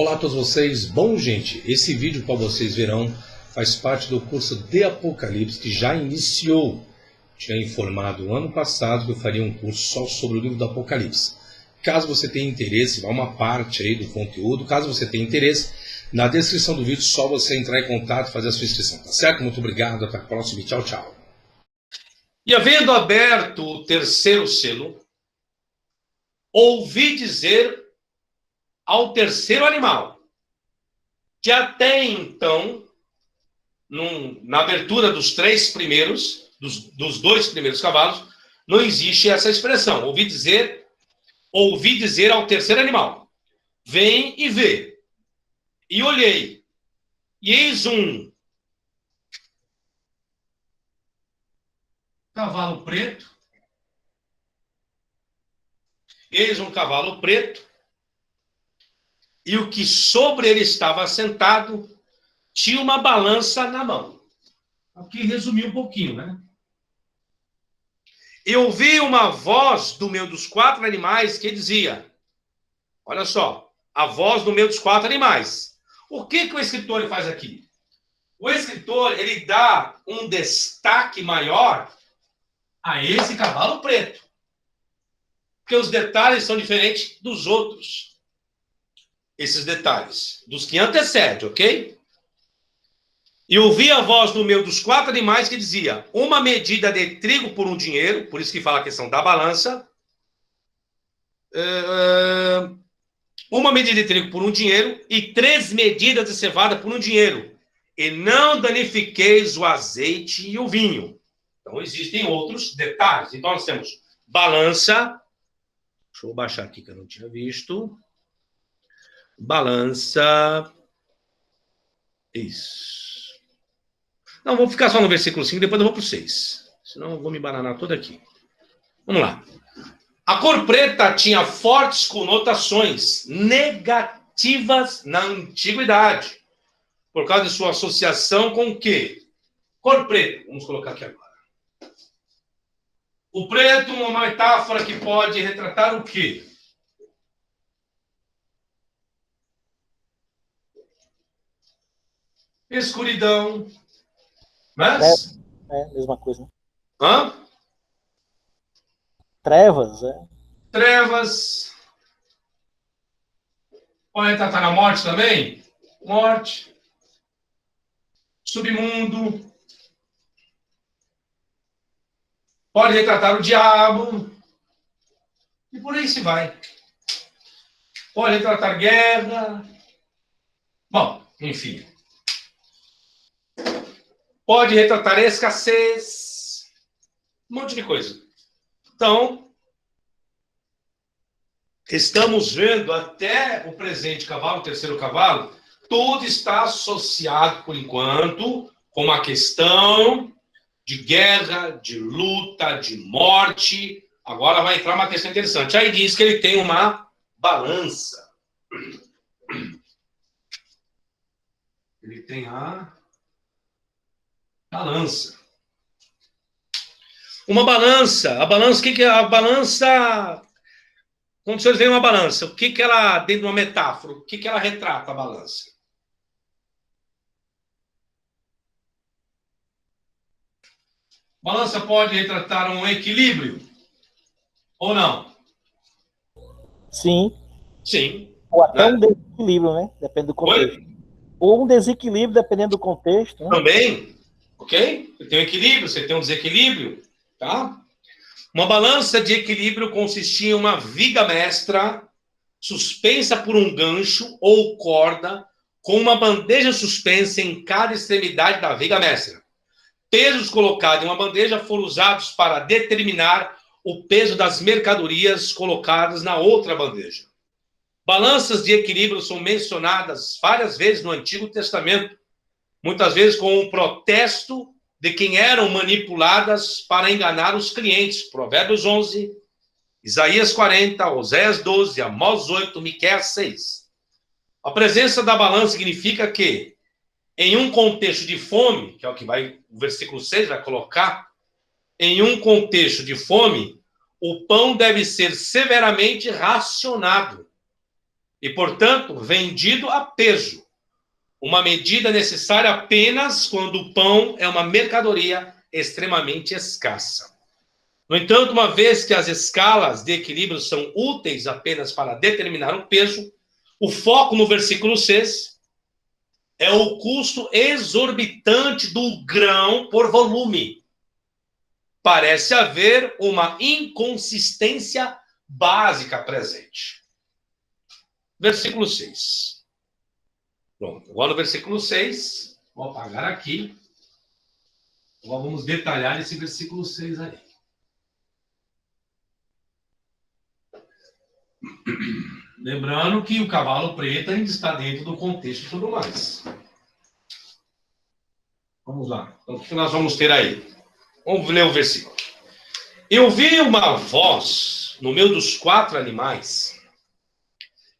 Olá a todos vocês. Bom, gente, esse vídeo, como vocês verão, faz parte do curso de Apocalipse que já iniciou. Tinha informado ano passado que eu faria um curso só sobre o livro do Apocalipse. Caso você tenha interesse, vai uma parte aí do conteúdo. Caso você tenha interesse, na descrição do vídeo, só você entrar em contato e fazer a sua inscrição, tá certo? Muito obrigado, até a próxima e tchau, tchau. E havendo aberto o terceiro selo, ouvi dizer ao terceiro animal, que até então, na abertura dos três primeiros, dos dois primeiros cavalos, não existe essa expressão. Ouvi dizer ao terceiro animal, vem e vê. E olhei, e eis um cavalo preto, e o que sobre ele estava assentado tinha uma balança na mão. Aqui resumi um pouquinho, né? Eu ouvi uma voz do meio dos quatro animais que dizia, olha só, a voz do meio dos quatro animais. O que o escritor faz aqui? O escritor, ele dá um destaque maior a esse cavalo preto. Porque os detalhes são diferentes dos outros. Esses detalhes, dos que antecedem, ok? E ouvi a voz do meio dos quatro animais que dizia, uma medida de trigo por um dinheiro, por isso que fala a questão da balança, uma medida de trigo por um dinheiro e 3 medidas de cevada por um dinheiro. E não danifiqueis o azeite e o vinho. Então, existem outros detalhes. Então, nós temos balança. Deixa eu baixar aqui que eu não tinha visto. Balança. Isso. Não, vou ficar só no versículo 5, depois eu vou para o 6. Senão eu vou me bananar todo aqui. Vamos lá. A cor preta tinha fortes conotações negativas na antiguidade, por causa de sua associação com o quê? Cor preta. Vamos colocar aqui agora. O preto, uma metáfora que pode retratar o quê? Escuridão. Mas? Mesma coisa. Né? Hã? Trevas, Trevas. Pode retratar a morte também? Morte. Submundo. Pode retratar o diabo. E por aí se vai. Pode retratar guerra. Bom, enfim. Pode retratar escassez. Um monte de coisa. Então, estamos vendo até o presente cavalo, o terceiro cavalo, tudo está associado, por enquanto, com uma questão de guerra, de luta, de morte. Agora vai entrar uma questão interessante. Aí diz que ele tem uma balança. Ele tem a balança. Uma balança. A balança, o que é a balança? Quando vocês veem uma balança, o que ela, dentro de uma metáfora, o que ela retrata, a balança? Balança pode retratar um equilíbrio? Ou não? Sim. Sim. Ou até um desequilíbrio, né? Depende do contexto. Oi? Ou um desequilíbrio, dependendo do contexto. Né? Também, ok? Você tem um equilíbrio, você tem um desequilíbrio, tá? Uma balança de equilíbrio consistia em uma viga mestra suspensa por um gancho ou corda com uma bandeja suspensa em cada extremidade da viga mestra. Pesos colocados em uma bandeja foram usados para determinar o peso das mercadorias colocadas na outra bandeja. Balanças de equilíbrio são mencionadas várias vezes no Antigo Testamento, muitas vezes com um protesto de quem eram manipuladas para enganar os clientes. Provérbios 11, Isaías 40, Oséias 12, Amós 8, Miqueias 6. A presença da balança significa que, em um contexto de fome, que é o que o versículo 6 vai colocar, em um contexto de fome, o pão deve ser severamente racionado. e, portanto, vendido a peso. Uma medida necessária apenas quando o pão é uma mercadoria extremamente escassa. No entanto, uma vez que as escalas de equilíbrio são úteis apenas para determinar o peso, o foco no versículo 6 é o custo exorbitante do grão por volume. Parece haver uma inconsistência básica presente. Versículo 6. Pronto. Agora no versículo 6, vou apagar aqui. Agora vamos detalhar esse versículo 6 aí. Lembrando que o cavalo preto ainda está dentro do contexto e tudo mais. Vamos lá. Então, o que nós vamos ter aí? Vamos ler o versículo. Eu vi uma voz no meio dos 4 animais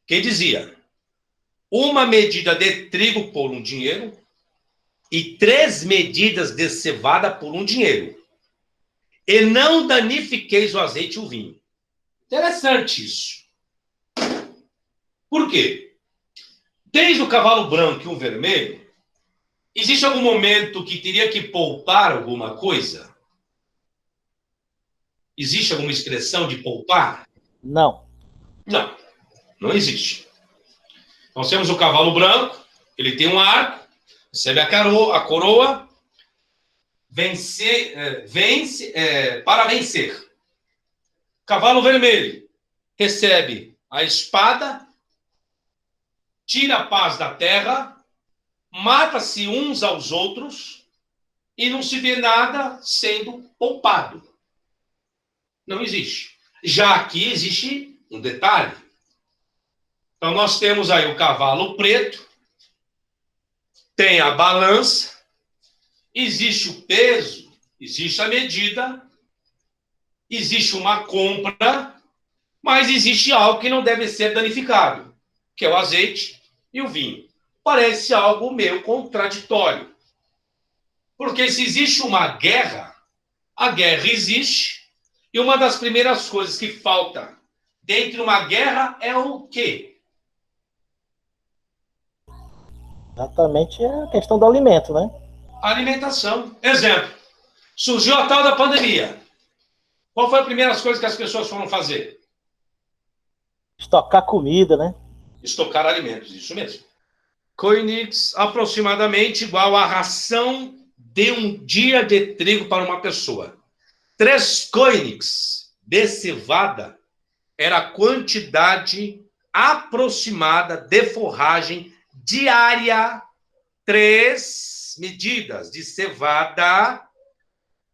que dizia: uma medida de trigo por um dinheiro e 3 medidas de cevada por um dinheiro. E não danifiqueis o azeite e o vinho. Interessante isso. Por quê? Desde o cavalo branco e o vermelho, existe algum momento que teria que poupar alguma coisa? Existe alguma expressão de poupar? Não. Não, não existe. Nós temos o cavalo branco, ele tem um arco, recebe a coroa, para vencer. Cavalo vermelho recebe a espada, tira a paz da terra, mata-se uns aos outros e não se vê nada sendo poupado. Não existe. Já aqui existe um detalhe. Então nós temos aí o cavalo preto, tem a balança, existe o peso, existe a medida, existe uma compra, mas existe algo que não deve ser danificado, que é o azeite e o vinho. Parece algo meio contraditório. Porque se existe uma guerra, a guerra existe, e uma das primeiras coisas que falta dentro de uma guerra é o quê? Exatamente a questão do alimento, né? Alimentação. Exemplo, surgiu a tal da pandemia. Qual foi a primeira coisa que as pessoas foram fazer? Estocar comida, né? Estocar alimentos, isso mesmo. Koenigs, aproximadamente igual à ração de um dia de trigo para uma pessoa. 3 koenigs de cevada era a quantidade aproximada de forragem diária. 3 medidas de cevada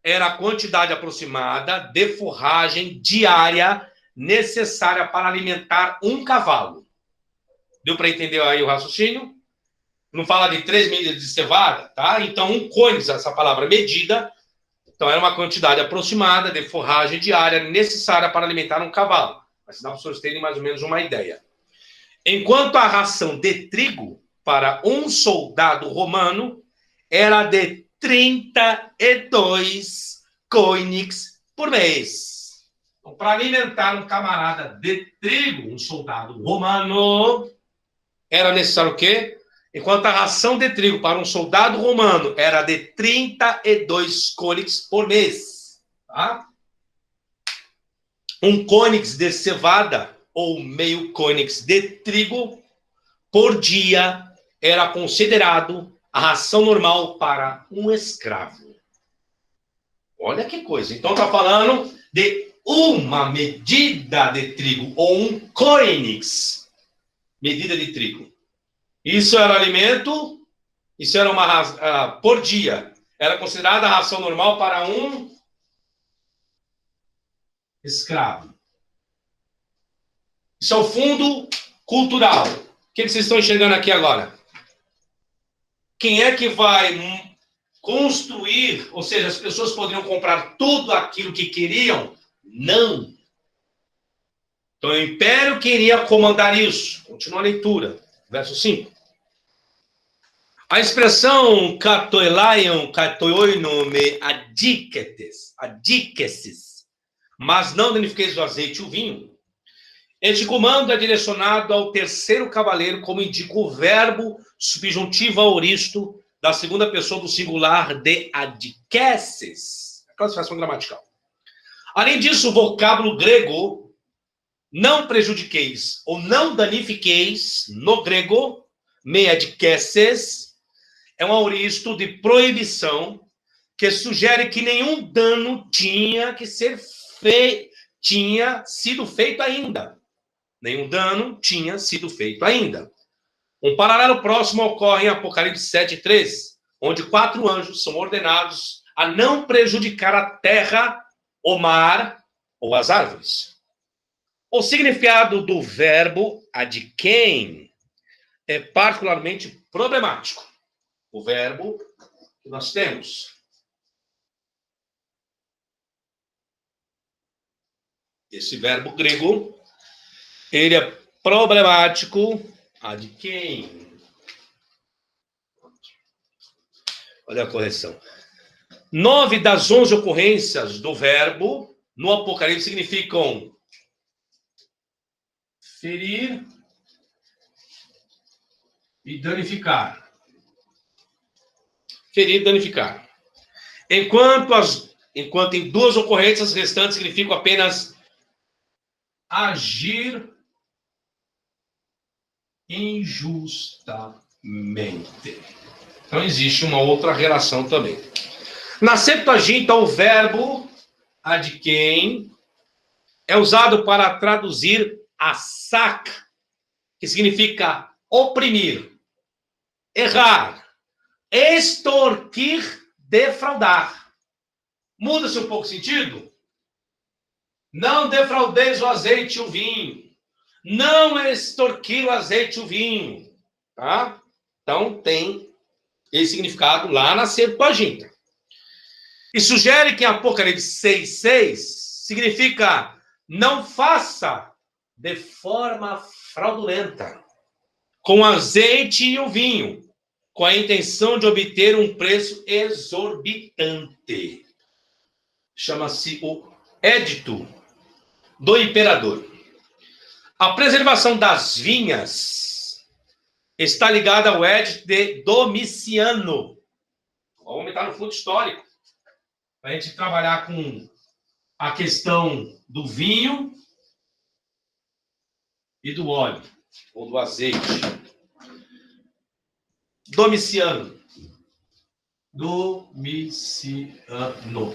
era a quantidade aproximada de forragem diária necessária para alimentar um cavalo. Deu para entender aí o raciocínio? Não fala de 3 medidas de cevada, tá? Então, um koenigs, essa palavra medida, então era uma quantidade aproximada de forragem diária necessária para alimentar um cavalo. Mas dá para vocês terem mais ou menos uma ideia. Enquanto a ração de trigo para um soldado romano era de 32 koenigs por mês. Então, para alimentar um camarada de trigo, um soldado romano, era necessário o quê? Enquanto a ração de trigo para um soldado romano era de 32 koenigs por mês. Tá? Um koenigs de cevada, ou meio koenigs de trigo, por dia, era considerado a ração normal para um escravo. Olha que coisa. Então está falando de uma medida de trigo, ou um koenigs, medida de trigo. Isso era alimento, isso era uma por dia. Era considerada a ração normal para um escravo. Isso é o fundo cultural. O que vocês estão enxergando aqui agora? Quem é que vai construir, ou seja, as pessoas poderiam comprar tudo aquilo que queriam? Não. Então o império queria comandar isso. Continua a leitura. Verso 5. A expressão katoelaion, katoioino me adikeses, mas não danifiqueis o azeite e o vinho, Este comando é direcionado ao terceiro cavaleiro, como indica o verbo subjuntivo aoristo da segunda pessoa do singular de adqueces, a classificação gramatical. Além disso, o vocábulo grego não prejudiqueis ou não danifiqueis, no grego, me adqueces, é um aoristo de proibição que sugere que nenhum dano tinha sido feito ainda. Nenhum dano tinha sido feito ainda. Um paralelo próximo ocorre em Apocalipse 7:3, onde 4 anjos são ordenados a não prejudicar a terra, o mar ou as árvores. O significado do verbo adquem é particularmente problemático. O verbo que nós temos. Esse verbo grego, ele é problemático. Adquem. Olha a correção. 9 das 11 ocorrências do verbo no Apocalipse significam ferir e danificar. Ferir e danificar. Enquanto em 2 ocorrências restantes significam apenas agir injustamente. Então existe uma outra relação também. Na Septuaginta, o verbo adquem é usado para traduzir asak, que significa oprimir, errar, extorquir, defraudar. Muda-se um pouco o sentido? Não defraudeis o azeite e o vinho. Não extorquir o azeite e o vinho. Tá? Então, tem esse significado lá na Septuaginta. E sugere que em Apocalipse 6:6 significa não faça de forma fraudulenta, com o azeite e o vinho, com a intenção de obter um preço exorbitante. Chama-se o Edito do Imperador. A preservação das vinhas está ligada ao Edito de Domiciano. Vamos aumentar no fluxo histórico, para a gente trabalhar com a questão do vinho e do óleo, ou do azeite. Domiciano.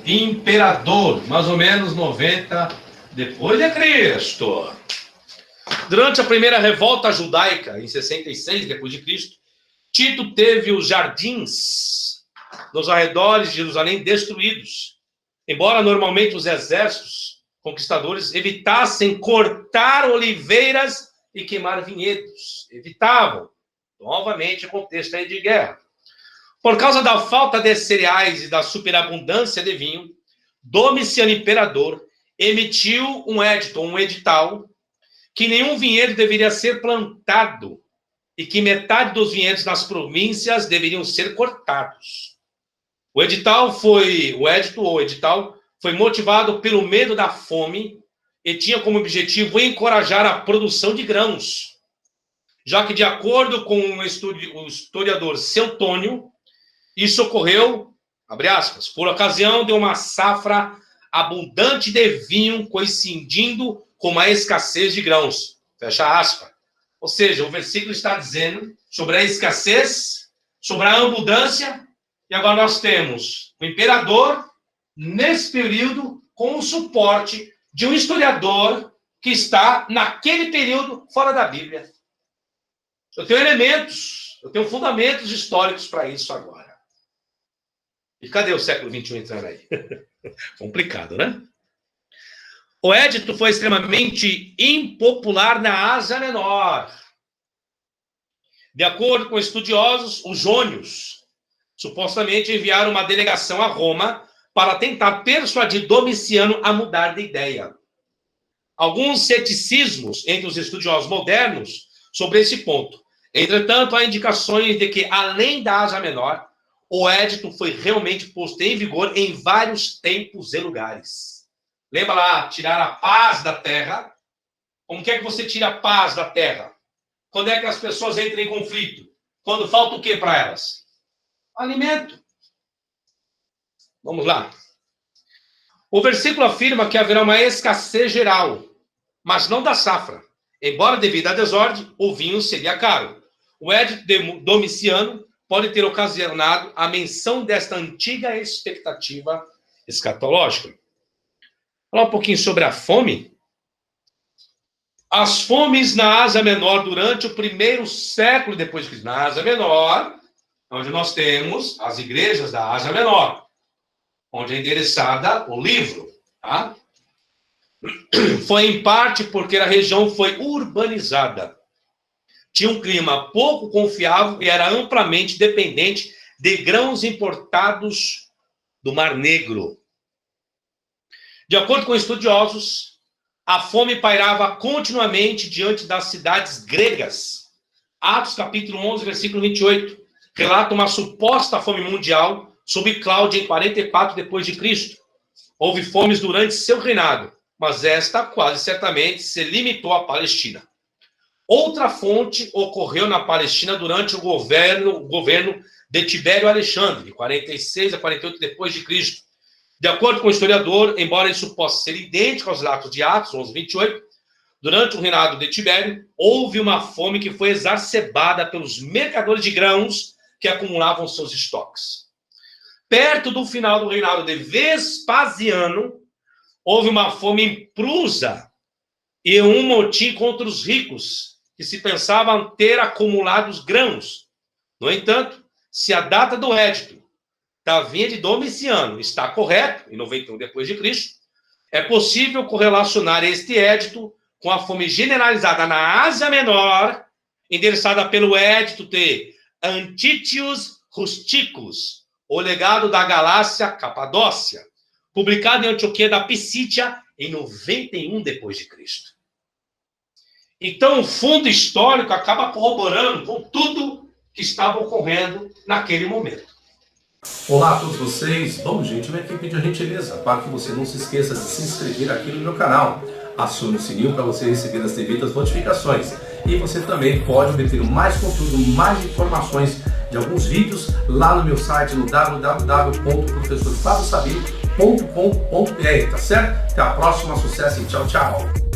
Imperador, mais ou menos 90 depois de Cristo. Durante a primeira revolta judaica, em 66 depois de Cristo, Tito teve os jardins nos arredores de Jerusalém destruídos. Embora normalmente os exércitos conquistadores evitassem cortar oliveiras e queimar vinhedos. Evitavam. Novamente, contexto aí de guerra. Por causa da falta de cereais e da superabundância de vinho, Domiciano Imperador emitiu um edito, um edital, que nenhum vinhedo deveria ser plantado e que metade dos vinhedos nas províncias deveriam ser cortados. O edital foi motivado pelo medo da fome e tinha como objetivo encorajar a produção de grãos, já que, de acordo com o historiador Seutônio, isso ocorreu, abre aspas, por ocasião de uma safra abundante de vinho coincidindo com uma escassez de grãos, fecha aspas. Ou seja, o versículo está dizendo sobre a escassez, sobre a abundância, e agora nós temos o imperador, nesse período, com o suporte de um historiador que está, naquele período, fora da Bíblia. Eu tenho elementos, eu tenho fundamentos históricos para isso agora. E cadê o século XXI entrando aí? Complicado, né? O edito foi extremamente impopular na Ásia Menor. De acordo com estudiosos, os jônios supostamente enviaram uma delegação a Roma para tentar persuadir Domiciano a mudar de ideia. Alguns ceticismos entre os estudiosos modernos sobre esse ponto. Entretanto, há indicações de que, além da Ásia Menor, o edito foi realmente posto em vigor em vários tempos e lugares. Lembra lá, tirar a paz da terra, Como que é que você tira a paz da terra? Quando é que as pessoas entram em conflito? Quando falta o que para elas? Alimento. Vamos lá. O versículo afirma que haverá uma escassez geral, mas não da safra. Embora devido à desordem, o vinho seria caro. O edito de Domiciano pode ter ocasionado a menção desta antiga expectativa escatológica. Falar um pouquinho sobre a fome. As fomes na Ásia Menor durante o primeiro século depois de Cristo. Na Ásia Menor, onde nós temos as igrejas da Ásia Menor, onde é endereçada o livro, tá? Foi em parte porque a região foi urbanizada. Tinha um clima pouco confiável e era amplamente dependente de grãos importados do Mar Negro. De acordo com estudiosos, a fome pairava continuamente diante das cidades gregas. Atos capítulo 11, versículo 28, relata uma suposta fome mundial sob Cláudio em 44 depois de Cristo. Houve fomes durante seu reinado, mas esta quase certamente se limitou à Palestina. Outra fonte ocorreu na Palestina durante o governo de Tibério Alexandre, de 46 a 48 depois de Cristo. De acordo com o historiador, embora isso possa ser idêntico aos relatos de Atos 11, 28, durante o reinado de Tibério, houve uma fome que foi exacerbada pelos mercadores de grãos que acumulavam seus estoques. Perto do final do reinado de Vespasiano, houve uma fome em Prusa e um motim contra os ricos, que se pensavam ter acumulado os grãos. No entanto, se a data do édito da vinha de Domiciano está correto, em 91 depois de Cristo, é possível correlacionar este édito com a fome generalizada na Ásia Menor, endereçada pelo édito de Antitius Rusticus, o legado da Galácia Capadócia, publicado em Antioquia da Pisídia em 91 depois de Cristo. Então, o fundo histórico acaba corroborando com tudo que estava ocorrendo naquele momento. Olá a todos vocês. Bom, gente, minha equipe de gentileza, para que você não se esqueça de se inscrever aqui no meu canal. Acione o sininho para você receber as devidas notificações. E você também pode obter mais conteúdo, mais informações de alguns vídeos lá no meu site, no www.professorfabiosabir.com.br, tá certo? Até a próxima, sucesso e tchau, tchau!